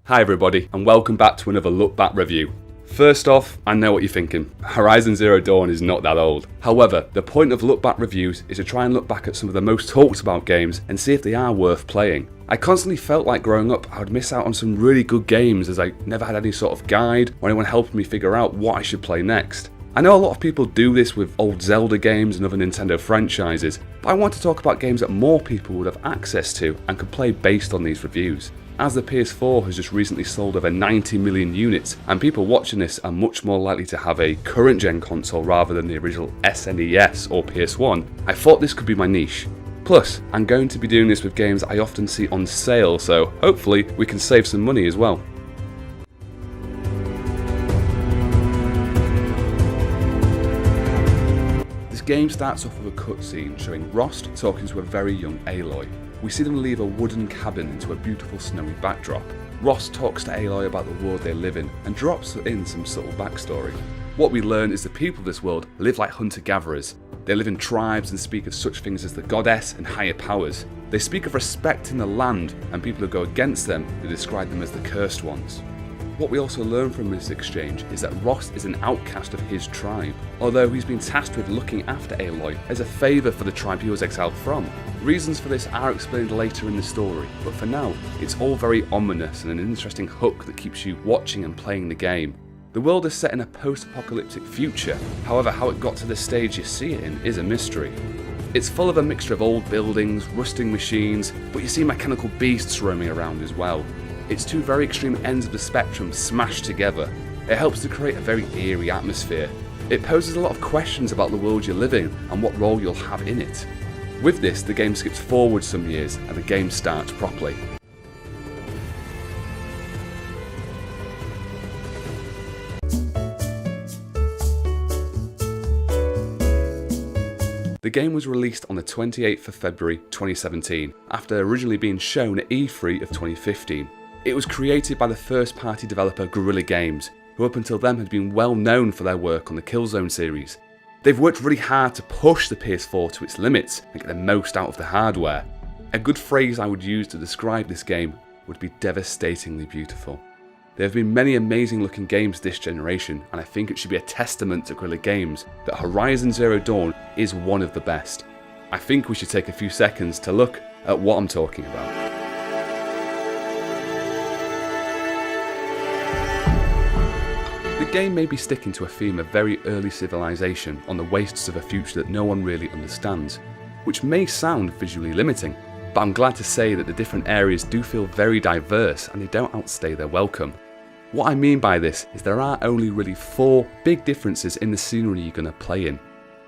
Hi everybody, and welcome back to another Look Back review. First off, I know what you're thinking, Horizon Zero Dawn is not that old. However, the point of Look Back reviews is to try and look back at some of the most talked about games and see if they are worth playing. I constantly felt like growing up I would miss out on some really good games as I never had any sort of guide or anyone helping me figure out what I should play next. I know a lot of people do this with old Zelda games and other Nintendo franchises, but I want to talk about games that more people would have access to and could play based on these reviews. As the PS4 has just recently sold over 90 million units, and people watching this are much more likely to have a current gen console rather than the original SNES or PS1, I thought this could be my niche. Plus, I'm going to be doing this with games I often see on sale, so hopefully we can save some money as well. This game starts off with a cutscene showing Rost talking to a very young Aloy. We see them leave a wooden cabin into a beautiful snowy backdrop. Rost talks to Aloy about the world they live in and drops in some subtle backstory. What we learn is the people of this world live like hunter-gatherers. They live in tribes and speak of such things as the goddess and higher powers. They speak of respecting the land, and people who go against them, they describe them as the cursed ones. What we also learn from this exchange is that Rost is an outcast of his tribe, although he's been tasked with looking after Aloy as a favour for the tribe he was exiled from. Reasons for this are explained later in the story, but for now, it's all very ominous and an interesting hook that keeps you watching and playing the game. The world is set in a post-apocalyptic future, however how it got to the stage you see it in is a mystery. It's full of a mixture of old buildings, rusting machines, but you see mechanical beasts roaming around as well. It's two very extreme ends of the spectrum smashed together. It helps to create a very eerie atmosphere. It poses a lot of questions about the world you live in and what role you'll have in it. With this, the game skips forward some years and the game starts properly. The game was released on the 28th of February 2017, after originally being shown at E3 of 2015. It was created by the first-party developer Guerrilla Games, who up until then had been well known for their work on the Killzone series. They've worked really hard to push the PS4 to its limits and get the most out of the hardware. A good phrase I would use to describe this game would be devastatingly beautiful. There have been many amazing looking games this generation, and I think it should be a testament to Guerrilla Games that Horizon Zero Dawn is one of the best. I think we should take a few seconds to look at what I'm talking about. The game may be sticking to a theme of very early civilization on the wastes of a future that no one really understands, which may sound visually limiting, but I'm glad to say that the different areas do feel very diverse and they don't outstay their welcome. What I mean by this is there are only really 4 big differences in the scenery you're going to play in: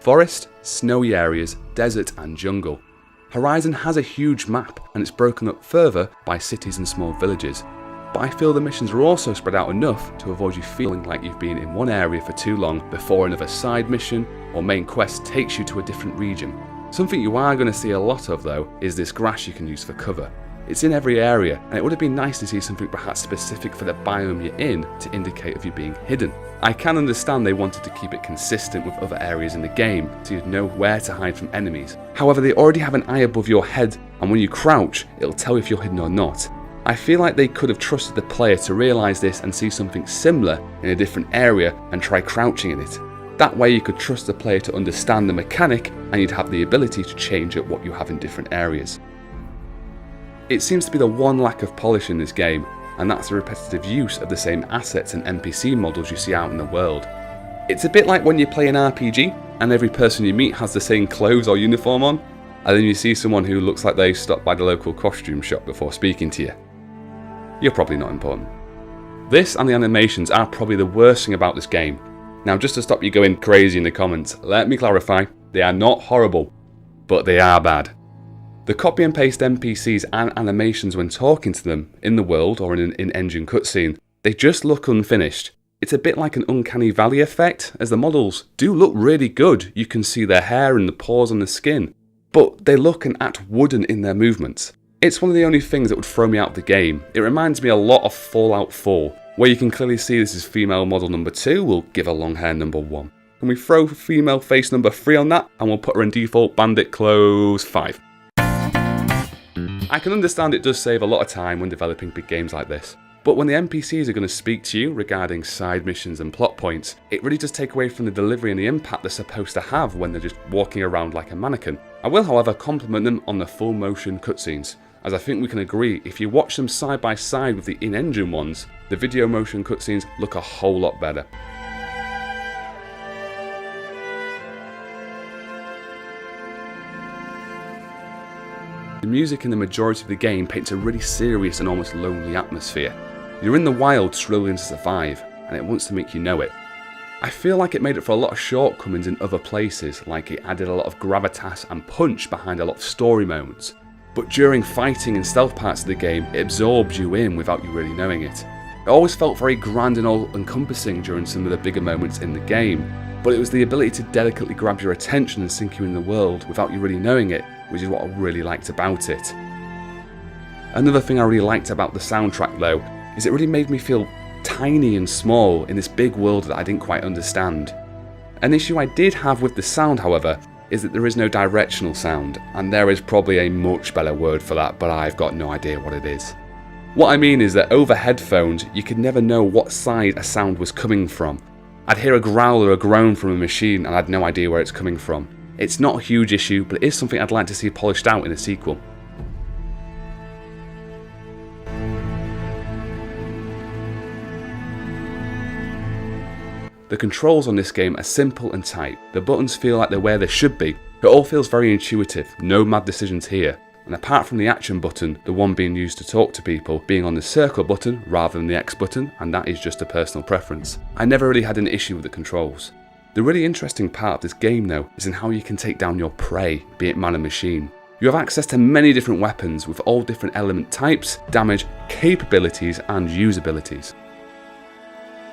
forest, snowy areas, desert and jungle. Horizon has a huge map and it's broken up further by cities and small villages. But I feel the missions are also spread out enough to avoid you feeling like you've been in one area for too long before another side mission or main quest takes you to a different region. Something you are going to see a lot of though is this grass you can use for cover. It's in every area, and it would have been nice to see something perhaps specific for the biome you're in to indicate if you're being hidden. I can understand they wanted to keep it consistent with other areas in the game so you'd know where to hide from enemies. However, they already have an eye above your head, and when you crouch, it'll tell you if you're hidden or not. I feel like they could have trusted the player to realise this and see something similar in a different area and try crouching in it. That way you could trust the player to understand the mechanic and you'd have the ability to change up what you have in different areas. It seems to be the one lack of polish in this game, and that's the repetitive use of the same assets and NPC models you see out in the world. It's a bit like when you play an RPG and every person you meet has the same clothes or uniform on, and then you see someone who looks like they stopped by the local costume shop before speaking to you. You're probably not important. This and the animations are probably the worst thing about this game. Now, just to stop you going crazy in the comments, let me clarify, they are not horrible, but they are bad. The copy and paste NPCs and animations when talking to them in the world or in an in-engine cutscene, they just look unfinished. It's a bit like an uncanny valley effect, as the models do look really good. You can see their hair and the pores on the skin, but they look and act wooden in their movements. It's one of the only things that would throw me out of the game. It reminds me a lot of Fallout 4, where you can clearly see this is female model number 2, we'll give her long hair number 1. Can we throw female face number 3 on that, and we'll put her in default bandit clothes 5. I can understand it does save a lot of time when developing big games like this. But when the NPCs are going to speak to you regarding side missions and plot points, it really does take away from the delivery and the impact they're supposed to have when they're just walking around like a mannequin. I will, however, compliment them on the full motion cutscenes, as I think we can agree if you watch them side by side with the in-engine ones, the video motion cutscenes look a whole lot better. The music in the majority of the game paints a really serious and almost lonely atmosphere. You're in the wild struggling to survive, and it wants to make you know it. I feel like it made up for a lot of shortcomings in other places, like it added a lot of gravitas and punch behind a lot of story moments. But during fighting and stealth parts of the game, it absorbs you in without you really knowing it. It always felt very grand and all-encompassing during some of the bigger moments in the game, but it was the ability to delicately grab your attention and sink you in the world without you really knowing it, which is what I really liked about it. Another thing I really liked about the soundtrack though, is it really made me feel tiny and small in this big world that I didn't quite understand. An issue I did have with the sound, however, is that there is no directional sound, and there is probably a much better word for that, but I've got no idea what it is. What I mean is that over headphones, you could never know what side a sound was coming from. I'd hear a growl or a groan from a machine and I'd no idea where it's coming from. It's not a huge issue, but it is something I'd like to see polished out in a sequel. The controls on this game are simple and tight. The buttons feel like they're where they should be. It all feels very intuitive, no mad decisions here. And apart from the action button, the one being used to talk to people, being on the circle button rather than the X button, and that is just a personal preference, I never really had an issue with the controls. The really interesting part of this game though, is in how you can take down your prey, be it man or machine. You have access to many different weapons with all different element types, damage, capabilities and usabilities.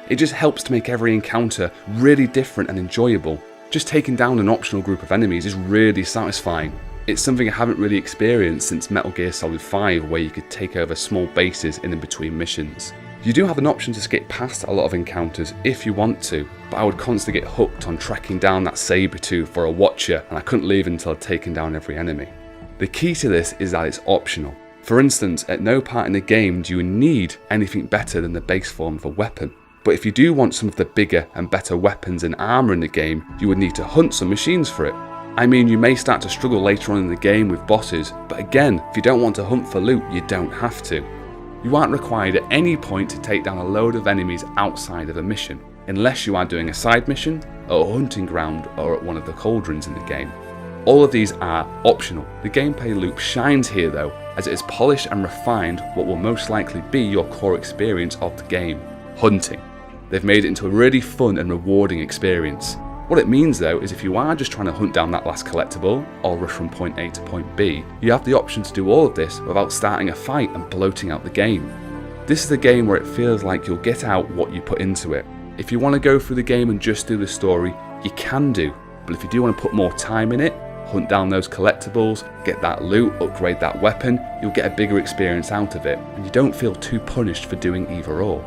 It just helps to make every encounter really different and enjoyable. Just taking down an optional group of enemies is really satisfying. It's something I haven't really experienced since Metal Gear Solid 5, where you could take over small bases in between missions. You do have an option to skip past a lot of encounters if you want to, but I would constantly get hooked on tracking down that saber-tooth for a watcher, and I couldn't leave until I'd taken down every enemy. The key to this is that it's optional. For instance, at no part in the game do you need anything better than the base form of a weapon. But if you do want some of the bigger and better weapons and armour in the game, you would need to hunt some machines for it. I mean, you may start to struggle later on in the game with bosses, but again, if you don't want to hunt for loot, you don't have to. You aren't required at any point to take down a load of enemies outside of a mission, unless you are doing a side mission, at a hunting ground, or at one of the cauldrons in the game. All of these are optional. The gameplay loop shines here though, as it has polished and refined what will most likely be your core experience of the game: hunting. They've made it into a really fun and rewarding experience. What it means though is if you are just trying to hunt down that last collectible or rush from point A to point B, you have the option to do all of this without starting a fight and bloating out the game. This is a game where it feels like you'll get out what you put into it. If you want to go through the game and just do the story, you can do, but if you do want to put more time in it, hunt down those collectibles, get that loot, upgrade that weapon, you'll get a bigger experience out of it, and you don't feel too punished for doing either or.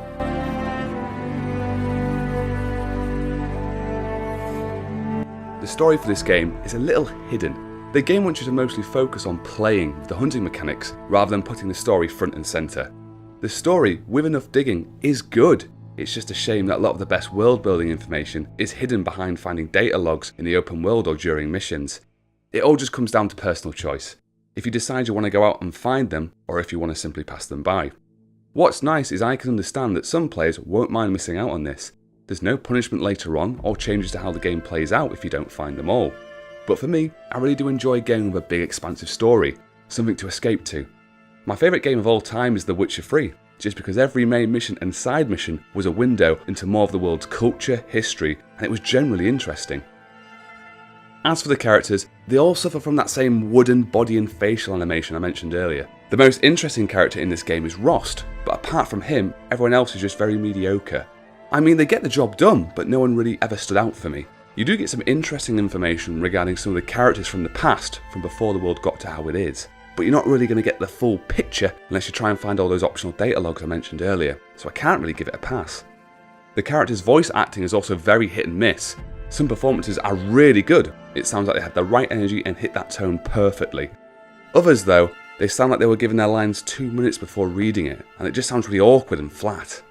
The story for this game is a little hidden. The game wants you to mostly focus on playing with the hunting mechanics rather than putting the story front and centre. The story, with enough digging, is good. It's just a shame that a lot of the best world building information is hidden behind finding data logs in the open world or during missions. It all just comes down to personal choice. If you decide you want to go out and find them, or if you want to simply pass them by. What's nice is I can understand that some players won't mind missing out on this. There's no punishment later on or changes to how the game plays out if you don't find them all. But for me, I really do enjoy a game with a big expansive story, something to escape to. My favourite game of all time is The Witcher 3, just because every main mission and side mission was a window into more of the world's culture, history, and it was generally interesting. As for the characters, they all suffer from that same wooden body and facial animation I mentioned earlier. The most interesting character in this game is Rost, but apart from him, everyone else is just very mediocre. I mean, they get the job done, but no one really ever stood out for me. You do get some interesting information regarding some of the characters from the past, from before the world got to how it is, but you're not really going to get the full picture unless you try and find all those optional data logs I mentioned earlier, so I can't really give it a pass. The characters' voice acting is also very hit and miss. Some performances are really good, it sounds like they had the right energy and hit that tone perfectly. Others though, They sound like they were given their lines 2 minutes before reading it, and it just sounds really awkward and flat.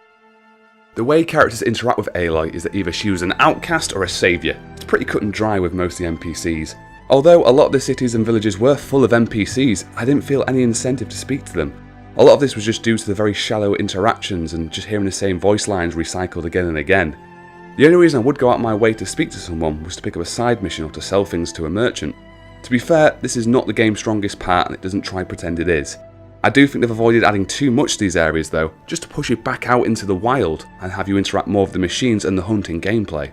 The way characters interact with Aloy is that either she was an outcast or a saviour. It's pretty cut and dry with most of the NPCs. Although a lot of the cities and villages were full of NPCs, I didn't feel any incentive to speak to them. A lot of this was just due to the very shallow interactions and just hearing the same voice lines recycled again and again. The only reason I would go out my way to speak to someone was to pick up a side mission or to sell things to a merchant. To be fair, this is not the game's strongest part and it doesn't try to pretend it is. I do think they've avoided adding too much to these areas though, just to push it back out into the wild and have you interact more with the machines and the hunting gameplay.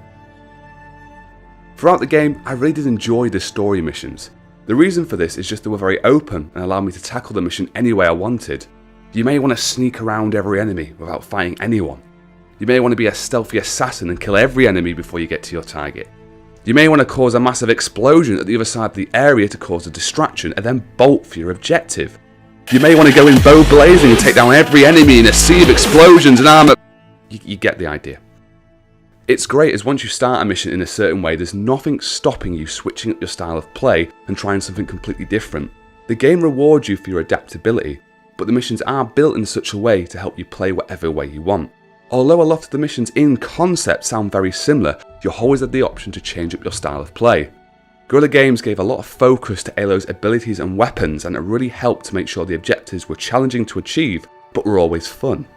Throughout the game, I really did enjoy the story missions. The reason for this is just they were very open and allowed me to tackle the mission any way I wanted. You may want to sneak around every enemy without fighting anyone. You may want to be a stealthy assassin and kill every enemy before you get to your target. You may want to cause a massive explosion at the other side of the area to cause a distraction and then bolt for your objective. You may want to go in bow blazing and take down every enemy in a sea of explosions and armor. You get the idea. It's great as once you start a mission in a certain way, there's nothing stopping you switching up your style of play and trying something completely different. The game rewards you for your adaptability, but the missions are built in such a way to help you play whatever way you want. Although a lot of the missions in concept sound very similar, you always have the option to change up your style of play. Guerrilla Games gave a lot of focus to Aloy's abilities and weapons, and it really helped to make sure the objectives were challenging to achieve, but were always fun.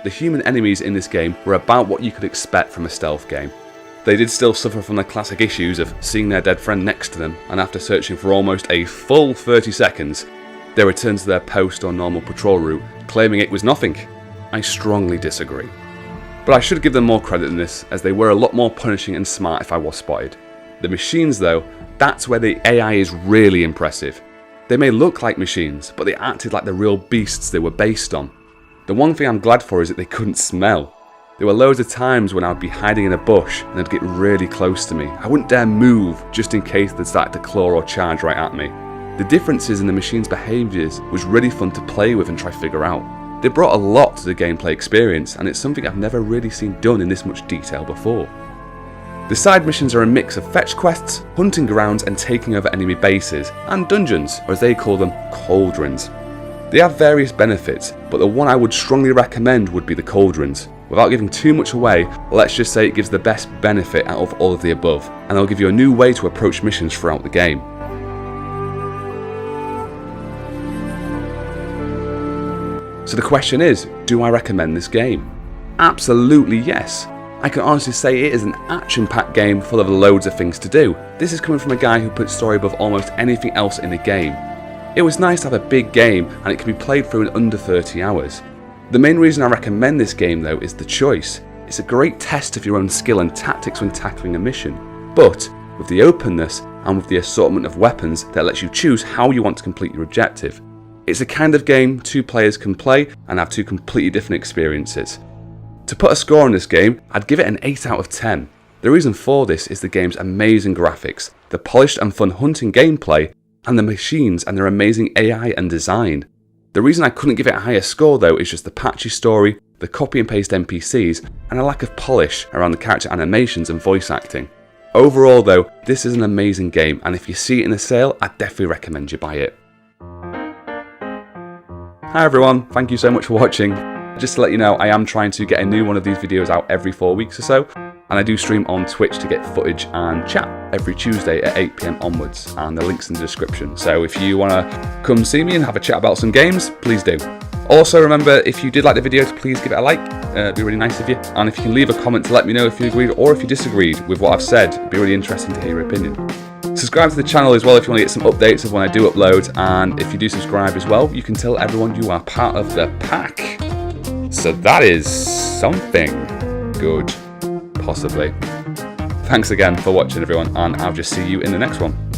The human enemies in this game were about what you could expect from a stealth game. They did still suffer from the classic issues of seeing their dead friend next to them, and after searching for almost a full 30 seconds, they returned to their post or normal patrol route, claiming it was nothing. I strongly disagree. But I should give them more credit than this, as they were a lot more punishing and smart if I was spotted. The machines though, that's where the AI is really impressive. They may look like machines, but they acted like the real beasts they were based on. The one thing I'm glad for is that they couldn't smell. There were loads of times when I would be hiding in a bush and they'd get really close to me. I wouldn't dare move just in case they'd start to claw or charge right at me. The differences in the machine's behaviours was really fun to play with and try to figure out. They brought a lot to the gameplay experience, and it's something I've never really seen done in this much detail before. The side missions are a mix of fetch quests, hunting grounds and taking over enemy bases, and dungeons, or as they call them, cauldrons. They have various benefits, but the one I would strongly recommend would be the cauldrons. Without giving too much away, let's just say it gives the best benefit out of all of the above, and it'll give you a new way to approach missions throughout the game. So the question is, do I recommend this game? Absolutely yes. I can honestly say it is an action-packed game full of loads of things to do. This is coming from a guy who puts story above almost anything else in the game. It was nice to have a big game and it can be played through in under 30 hours. The main reason I recommend this game though is the choice. It's a great test of your own skill and tactics when tackling a mission, but with the openness and with the assortment of weapons that lets you choose how you want to complete your objective. It's a kind of game 2 players can play and have 2 completely different experiences. To put a score on this game, I'd give it an 8 out of 10. The reason for this is the game's amazing graphics, the polished and fun hunting gameplay, and the machines and their amazing AI and design. The reason I couldn't give it a higher score though is just the patchy story, the copy and paste NPCs, and a lack of polish around the character animations and voice acting. Overall though, this is an amazing game, and if you see it in a sale, I'd definitely recommend you buy it. Hi everyone, thank you so much for watching. Just to let you know, I am trying to get a new one of these videos out every 4 weeks or so, and I do stream on Twitch to get footage and chat every Tuesday at 8 PM onwards, and the link's in the description. So if you want to come see me and have a chat about some games, please do. Also remember, if you did like the video, to please give it a like, it'd be really nice of you. And if you can leave a comment to let me know if you agreed or if you disagreed with what I've said, it'd be really interesting to hear your opinion. Subscribe to the channel as well if you want to get some updates of when I do upload, and if you do subscribe as well, you can tell everyone you are part of the pack. So that is something good, possibly. Thanks again for watching everyone, and I'll just see you in the next one.